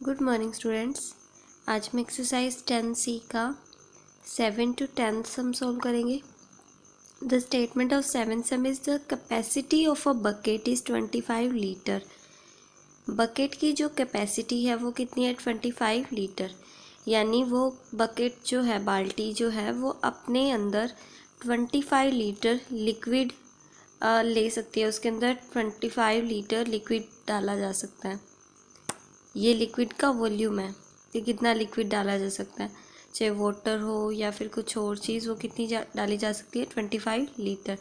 Good morning students. आज हम exercise 10C का 7 to 10 सम सॉल्व करेंगे। The statement of 7 some is the capacity of a bucket is 25 litre. Bucket की जो capacity है वो कितनी है? 25 लीटर। यानी वो बकेट जो है, बाल्टी जो है, वो अपने अंदर 25 लीटर लिक्विड ले सकती है। उसके अंदर 25 लीटर लिक्विड डाला जा सकता है। ये लिक्विड का वॉल्यूम है कि कितना लिक्विड डाला जा सकता है, चाहे वाटर हो या फिर कुछ और चीज़, वो कितनी डाली जा सकती है? 25 litre.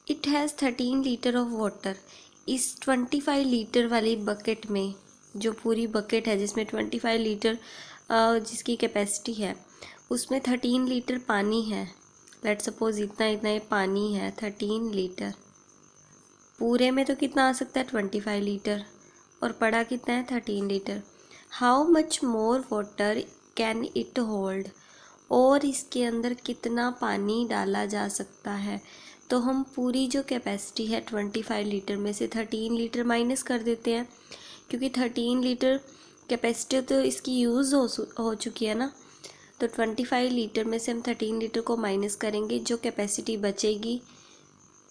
It has 13 litre of water. इस 25 लीटर वाली बकेट में, जो पूरी बकेट है जिसमें 25 लीटर जिसकी कैपेसिटी है, उसमें 13 लीटर पानी है। लेट्स सपोज इतना इतना ये पानी है, 13 लीटर। पूरे में तो कितना आ सकता है? 25 लीटर। और पड़ा कितना है? 13 litre. How much more water can it hold? और इसके अंदर कितना पानी डाला जा सकता है? तो हम पूरी जो कैपेसिटी है 25 लीटर में से 13 लीटर माइनस कर देते हैं, क्योंकि 13 लीटर कैपेसिटी तो इसकी यूज़ हो चुकी है ना। तो 25 लीटर में से हम 13 लीटर को माइनस करेंगे, जो कैपेसिटी बचेगी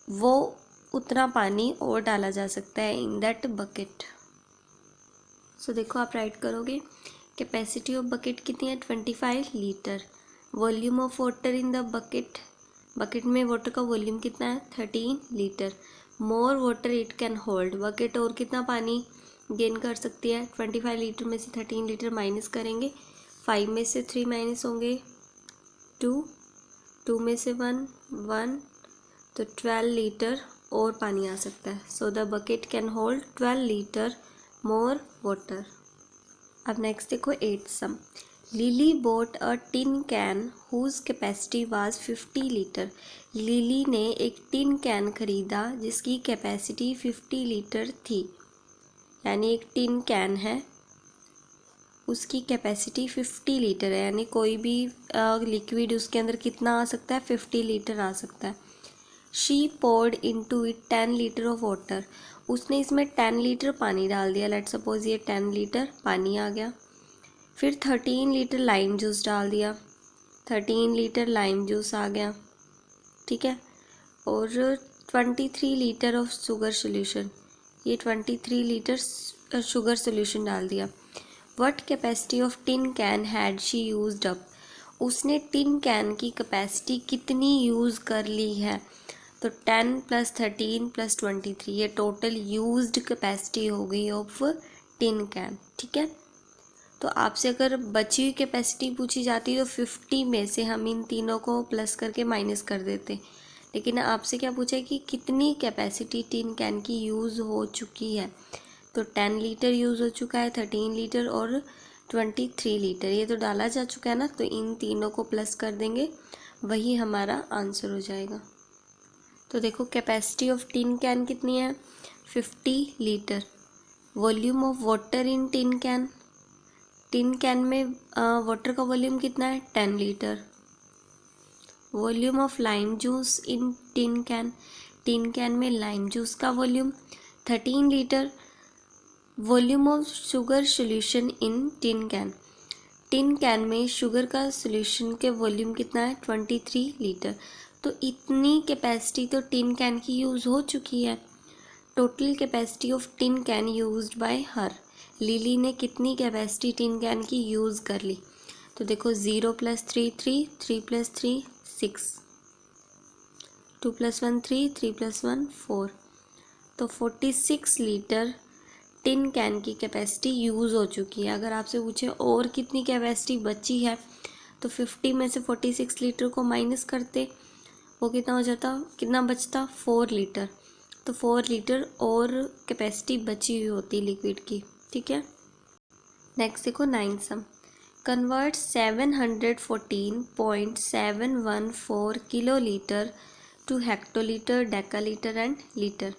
वो उतना पानी और डाला जा सकता है इन दैट बकेट। सो देखो, आप राइट करोगे कैपेसिटी ऑफ बकेट कितनी है? 25 litre. Volume of water in the bucket, bucket में वाटर का वॉल्यूम कितना है? 13 litre. More water it can hold, bucket और कितना पानी गेन कर सकती है? 25 लीटर में से 13 लीटर माइनस करेंगे, 5 में से 3 माइनस होंगे 2, 2 में से 1, 1, तो 12 लीटर और पानी आ सकता है। So the bucket can hold 12 litre more water. अब नेक्स्ट देखो 8th sum. Lily bought a tin can whose capacity was 50 litre. Lily ने एक टिन कैन खरीदा जिसकी कैपेसिटी 50 लीटर थी। यानी एक टिन कैन है, उसकी कैपेसिटी 50 लीटर है। यानी कोई भी लिक्विड उसके अंदर कितना आ सकता है? 50 लीटर आ सकता है। She poured into it 10 litre of water. उसने इसमें 10 लीटर पानी डाल दिया। लेट्स सपोज ये 10 लीटर पानी आ गया। फिर 13 लीटर लाइम जूस डाल दिया, 13 लीटर लाइम जूस आ गया, ठीक है। और 23 लीटर ऑफ शुगर सोल्यूशन, ये 23 लीटर शुगर सोल्यूशन डाल दिया। What capacity of tin can had she used up? उसने टिन कैन की कैपेसिटी कितनी यूज़ कर ली है? तो 10 + 13 + 23, ये टोटल यूज्ड कैपेसिटी हो गई ऑफ टिन कैन, ठीक है। तो आपसे अगर बची हुई कैपेसिटी पूछी जाती तो 50 में से हम इन तीनों को प्लस करके माइनस कर देते, लेकिन आपसे क्या पूछा है कि कितनी कैपेसिटी टिन कैन की यूज़ हो चुकी है। तो 10 लीटर यूज़ हो चुका है, 13 लीटर और 23 लीटर, ये तो डाला जा चुका है ना। तो इन तीनों को प्लस कर देंगे, वही हमारा आंसर हो जाएगा। तो देखो, कैपेसिटी ऑफ टिन कैन कितनी है? 50 litre. Volume of water in tin can, tin can में वाटर का वॉल्यूम कितना है? 10 litre. Volume of lime juice in tin can, tin can में लाइम जूस का volume 13 litre. Volume of sugar solution in tin can, tin can में sugar का solution के volume कितना है? 23 लीटर। तो इतनी कैपेसिटी तो टिन कैन की यूज़ हो चुकी है। Total capacity of tin can used by her, lily ने कितनी कैपेसिटी टिन कैन की यूज़ कर ली? तो देखो, 0 + 3 3, 3 + 3 6, 2 + 1 3, 3 + 1 4, तो 46 लीटर टिन कैन की कैपेसिटी यूज़ हो चुकी है। अगर आपसे पूछे और कितनी कैपेसिटी बची है, तो 50 में से 46 लीटर को माइनस करते, वो कितना हो जाता? कितना बचता? 4 लीटर। तो 4 लीटर और कैपेसिटी बची हुई होती लिक्विड की, ठीक है। नेक्स्ट देखो 9th sum. Convert 714.714 kilolitre to hectolitre, decalitre and litre.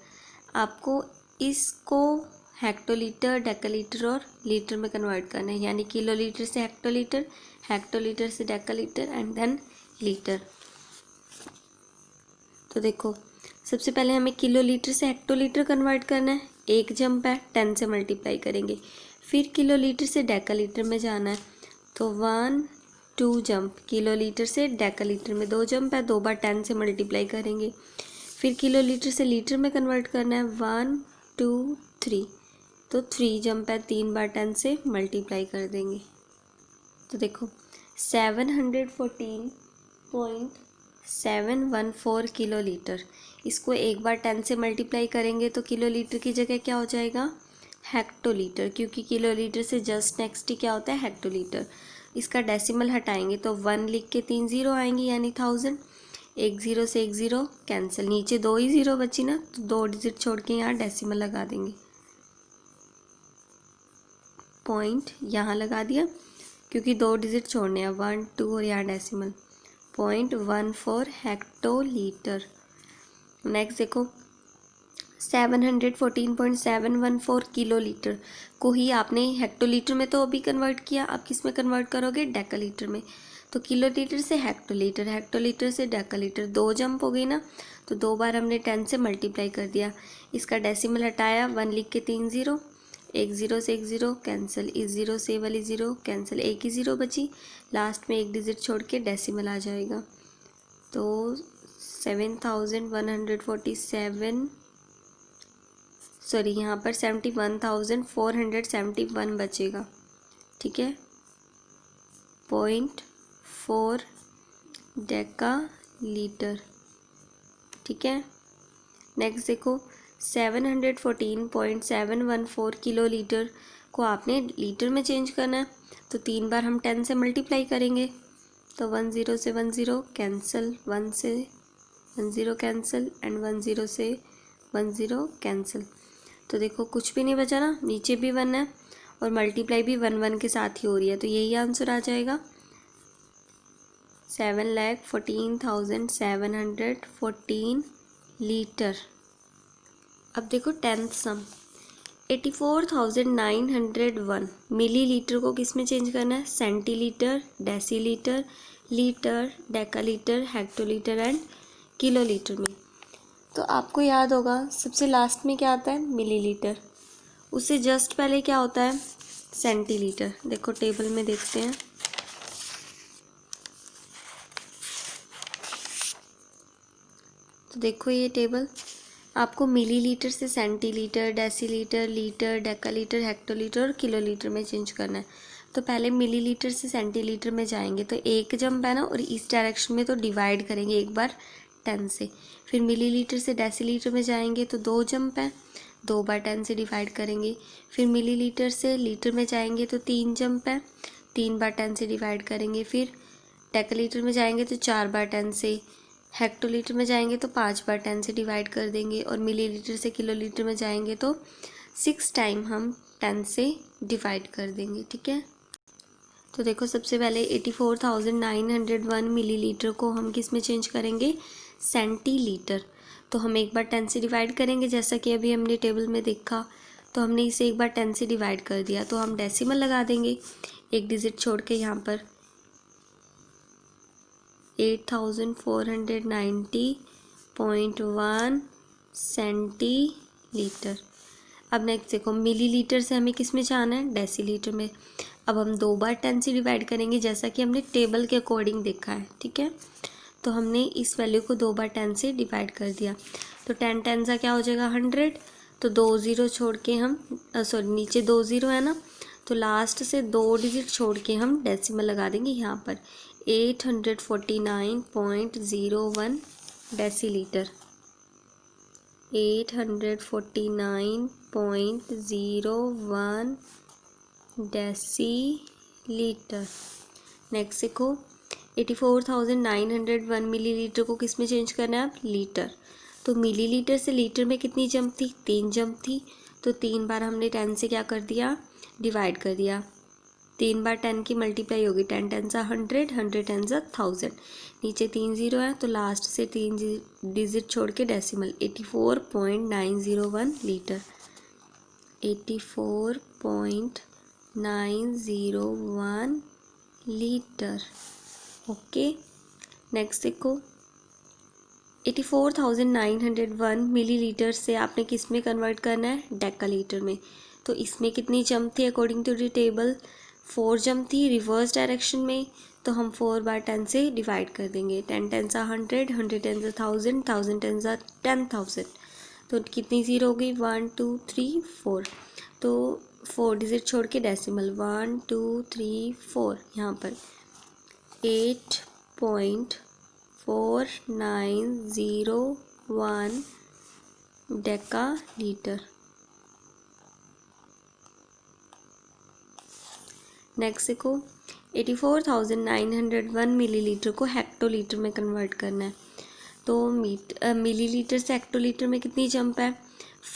आपको इसको हेक्टोलीटर, डेकालीटर और लीटर में कन्वर्ट करना है, यानी किलोलीटर से हेक्टोलीटर, हेक्टोलीटर से डेकालीटर एंड देन लीटर। तो देखो, सबसे पहले हमें किलोलीटर से हेक्टोलीटर कन्वर्ट करना है। एक जंप है, 10 से मल्टीप्लाई करेंगे। फिर किलोलीटर से डेकालीटर में जाना है, तो 1 2 जंप, किलोलीटर से डेकालीटर में 2 जंप है, 2 बार 10 से मल्टीप्लाई करेंगे। फिर किलोलीटर से लीटर में कन्वर्ट करना है, 1 2 3, तो 3 जंप है, 3 बार 10 से मल्टीप्लाई कर देंगे। तो देखो 714.714 किलोलीटर, इसको एक बार 10 से मल्टीप्लाई करेंगे तो किलोलीटर की जगह क्या हो जाएगा, हेक्टोलीटर, क्योंकि किलोलीटर से जस्ट नेक्स्ट ही क्या होता है, हेक्टोलीटर। इसका डेसिमल हटाएंगे तो 1 लिख के 3 जीरो आएंगी, यानी 1000। एक ज़ीरो से एक ज़ीरो कैंसिल, नीचे 2 ही ज़ीरो बची ना, तो 2 डिजिट छोड़ के यहाँ डेसिमल लगा देंगे, पॉइंट यहाँ लगा दिया, क्योंकि 2 डिजिट छोड़ने हैं, 1 2 और यहाँ डेसिमल, 0.14 हेक्टोलीटर। नेक्स्ट देखो 714.714 किलोलीटर को ही आपने हेक्टोलीटर में तो अभी कन्वर्ट किया, आप किस में कन्वर्ट करोगे, डेकालीटर में। तो किलोलीटर से हेक्टोलीटर, हेक्टोलीटर से डेकालीटर, 2 जंप हो गई ना, तो 2 बार हमने 10 से मल्टीप्लाई कर दिया। इसका डेसिमल हटाया, 1 लिख के 3 ज़ीरो, एक ज़ीरो से एक ज़ीरो कैंसिल, इस ज़ीरो से वाली ज़ीरो कैंसिल, एक ही ज़ीरो बची, लास्ट में एक डिजिट छोड़ के डेसिमल आ जाएगा। तो 7147, सॉरी यहाँ पर 71,471 बचेगा, ठीक है, 0.4 डेकालीटर, ठीक है। नेक्स्ट देखो 714.714 किलोलीटर को आपने लीटर में चेंज करना है, तो 3 बार हम 10 से मल्टीप्लाई करेंगे, तो 1 ज़ीरो से 1 ज़ीरो कैंसिल, 1 से 1 ज़ीरो कैंसिल, एंड 1 ज़ीरो से 1 ज़ीरो कैंसिल। तो देखो कुछ भी नहीं बचा ना, नीचे भी 1 है और मल्टीप्लाई भी 1 1 के साथ ही हो रही है, तो यही आंसर आ जाएगा, 7,14,714 लीटर। अब देखो 10th सम, 84,901 मिलीलीटर को किस में चेंज करना है, centilitre, decilitre, litre, decalitre, hectolitre and kilolitre में। तो आपको याद होगा सबसे लास्ट में क्या आता है, मिलीलीटर, उससे जस्ट पहले क्या होता है, सेंटीलीटर। देखो टेबल में देखते हैं, तो देखो ये टेबल, आपको मिलीलीटर से centilitre, decilitre, litre, decalitre, hectolitre और किलोलीटर में चेंज करना है। तो पहले मिलीलीटर से सेंटीलीटर में जाएंगे तो एक जंप है ना, और इस डायरेक्शन में तो डिवाइड करेंगे एक बार 10 से। फिर मिलीलीटर से डेसीलीटर में जाएंगे तो 2 जंप है, 2 बार 10 से डिवाइड करेंगे। फिर मिलीलीटर से लीटर में जाएंगे तो 3 जंप है, 3 बार 10 से डिवाइड करेंगे। फिर डेकालीटर में जाएंगे तो 4 बार 10 से, हेक्टोलीटर में जाएंगे तो 5 बार 10 से डिवाइड कर देंगे, और मिलीलीटर से किलोलीटर में जाएंगे तो 6 टाइम हम 10 से डिवाइड कर देंगे, ठीक है। तो देखो सबसे पहले 84,901 मिलीलीटर को हम किस में चेंज करेंगे, सेंटीलीटर। तो हम एक बार 10 से डिवाइड करेंगे, जैसा कि अभी हमने टेबल में देखा, तो हमने इसे एक बार 10 से डिवाइड कर दिया, तो हम डेसिमल लगा देंगे एक डिजिट छोड़ के यहाँ पर, 8,490.1 सेंटीलीटर। अब नेक्स्ट देखो मिलीलीटर से हमें किस में जाना है, डेसीलीटर में। अब हम 2 बार 10 से डिवाइड करेंगे, जैसा कि हमने टेबल के अकॉर्डिंग देखा है, ठीक है। तो हमने इस वैल्यू को 2 बार 10 से डिवाइड कर दिया, तो 10 10 सा क्या हो जाएगा, 100। तो 2 ज़ीरो छोड़ के हम, सॉरी नीचे 2 ज़ीरो है ना, तो लास्ट से 2 डिजिट छोड़ के हम डेसिमल लगा देंगे यहाँ पर, 849.01 डेसीलीटर, 849.01 डेसीलीटर। नेक्स्ट देखो 84,901 मिलीलीटर को किस में चेंज करना है, अब लीटर। तो मिलीलीटर से लीटर में कितनी जंप थी, 3 जंप थी, तो 3 बार हमने 10 से क्या कर दिया, डिवाइड कर दिया। 3 बार 10 की मल्टीप्लाई होगी, 10 10 सा 100, 100 10 सा 1000, नीचे 3 ज़ीरो है, तो लास्ट से 3 डिजिट छोड़ के decimal, 84.901 litre, 84.901 litre, okay. Next देखो 84,901 मिलीलीटर से आपने किस में कन्वर्ट करना है, डेकालीटर में। तो इसमें कितनी जंप थी according to the table, 4 jump थी रिवर्स डायरेक्शन में। तो हम 4/10 से डिवाइड कर देंगे। 10 10 100, 100 10 1000, 1000 10 10,000। तो कितनी ज़ीरो होगी, 1 2 3 4। तो 4 डिजिट छोड़ के डेसिमल 1 2 3 4, यहाँ पर 8.4901 डेका लीटर। नेक्स्ट देखो, 84,901 मिलीलीटर को हेक्टोलीटर में कन्वर्ट करना है। तो मिलीलीटर से हेक्टोलीटर में कितनी जंप है,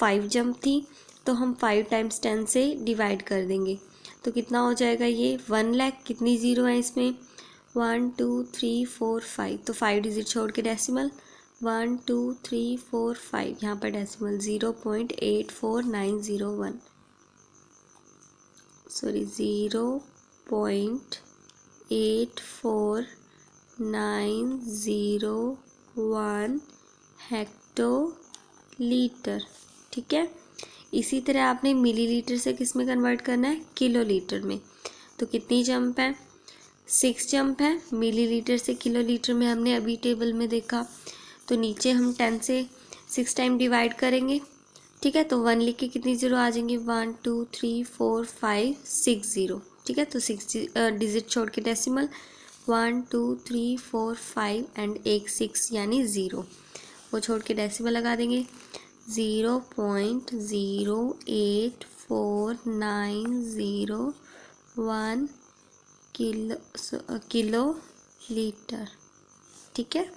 5 जंप थी। तो हम 5 × 10 से डिवाइड कर देंगे। तो कितना हो जाएगा ये 1 लाख। कितनी ज़ीरो है इसमें, 1 2 3 4 5। तो 5 डिजिट छोड़ के डेसिमल 1 2 3 4 5, यहाँ पर डेसिमल 0.84901, सॉरी 0.84901 हेक्टोलीटर। ठीक है। इसी तरह आपने मिलीलीटर से किस में कन्वर्ट करना है, किलोलीटर में। तो कितनी जंप है, 6 जंप है। मिलीलीटर से किलोलीटर में हमने अभी टेबल में देखा। तो नीचे हम 10 से 6 टाइम डिवाइड करेंगे। ठीक है। तो 1 लिख के कितनी ज़ीरो आ जाएंगी, 1 2 3 4 5 6 ज़ीरो। ठीक है। तो 6 डिजिट छोड़ के डेसिमल 1 2 3 4 5 एंड एक 6 यानी 0, वो छोड़ के डेसिमल लगा देंगे 0.0849001 किलो लीटर। ठीक है।